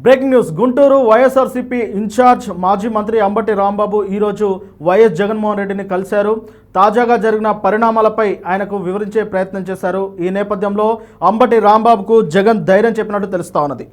Breaking news. Guntur YSRCP incharge మాజీ మంత్రి అంబటి రాంబాబు ఈరోజు వైఎస్ జగన్మోహన్ రెడ్డిని కలిశారు. తాజాగా జరిగిన పరిణామాలపై ఆయనకు వివరించే ప్రయత్నం చేశారు. ఈ నేపథ్యంలో అంబటి రాంబాబుకు జగన్ ధైర్యం చెప్పినట్టు తెలుస్తా ఉన్నది.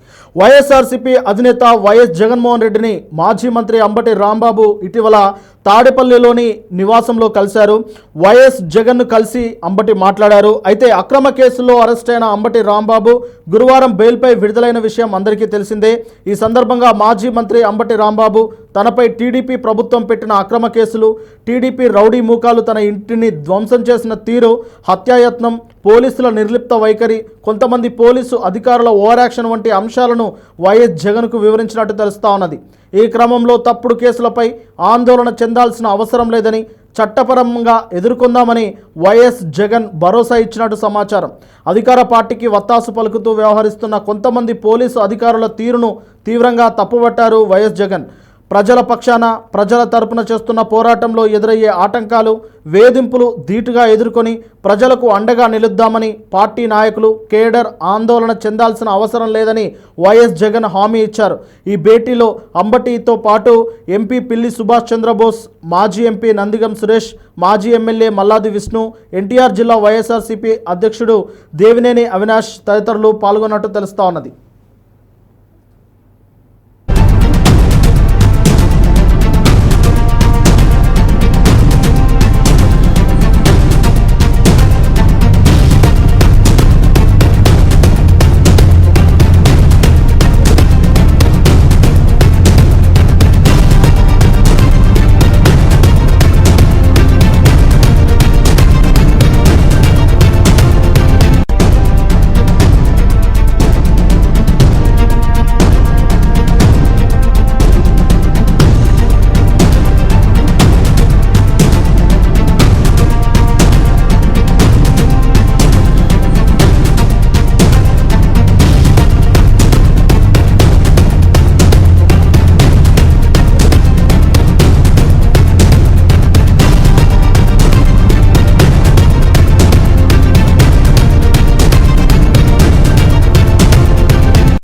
వైఎస్ఆర్సీపీ అధినేత వైఎస్ జగన్మోహన్ రెడ్డిని మాజీ మంత్రి అంబటి రాంబాబు ఇటీవల తాడేపల్లిలోని నివాసంలో కలిశారు. వైఎస్ జగన్ను కలిసి అంబటి మాట్లాడారు. అయితే అక్రమ కేసుల్లో అరెస్ట్ అయిన అంబటి రాంబాబు గురువారం బెయిల్పై విడుదలైన విషయం అందరికీ తెలిసిందే. ఈ సందర్భంగా మాజీ మంత్రి అంబటి రాంబాబు తనపై టీడీపీ ప్రభుత్వం పెట్టిన అక్రమ కేసులు, టీడీపీ రౌడీ మూకాలు, తన ఇంటిని ధ్వంసం చేసిన తీరు, హత్యాయత్నం, పోలీసుల నిర్లిప్త వైఖరి, కొంతమంది పోలీసు అధికారుల ఓవర్ యాక్షన్ వంటి అంశాలను వైఎస్ జగన్కు వివరించినట్టు తెలుస్తా ఉన్నది. ఈ క్రమంలో తప్పుడు కేసులపై ఆందోళన చెందాల్సిన అవసరం లేదని, చట్టపరంగా ఎదుర్కొందామని వైఎస్ జగన్ భరోసా ఇచ్చినట్టు సమాచారం. అధికార పార్టీకి వత్తాసు పలుకుతూ వ్యవహరిస్తున్న కొంతమంది పోలీసు అధికారుల తీరును తీవ్రంగా తప్పుపట్టారు వైఎస్ జగన్. ప్రజల పక్షాన, ప్రజల తరపున చేస్తున్న పోరాటంలో ఎదురయ్యే ఆటంకాలు, వేధింపులు ధీటుగా ఎదుర్కొని ప్రజలకు అండగా నిలుద్దామని పార్టీ నాయకులు, కేడర్ ఆందోళన చెందాల్సిన అవసరం లేదని వైఎస్ జగన్ హామీ ఇచ్చారు. ఈ భేటీలో అంబటితో పాటు ఎంపీ పిల్లి సుభాష్ చంద్రబోస్, మాజీ ఎంపీ నందిగం సురేష్, మాజీ ఎమ్మెల్యే మల్లాది విష్ణు, ఎన్టీఆర్ జిల్లా వైఎస్ఆర్సీపీ అధ్యక్షుడు దేవినేని అవినాష్ తదితరులు పాల్గొన్నట్టు తెలుస్తా ఉన్నది.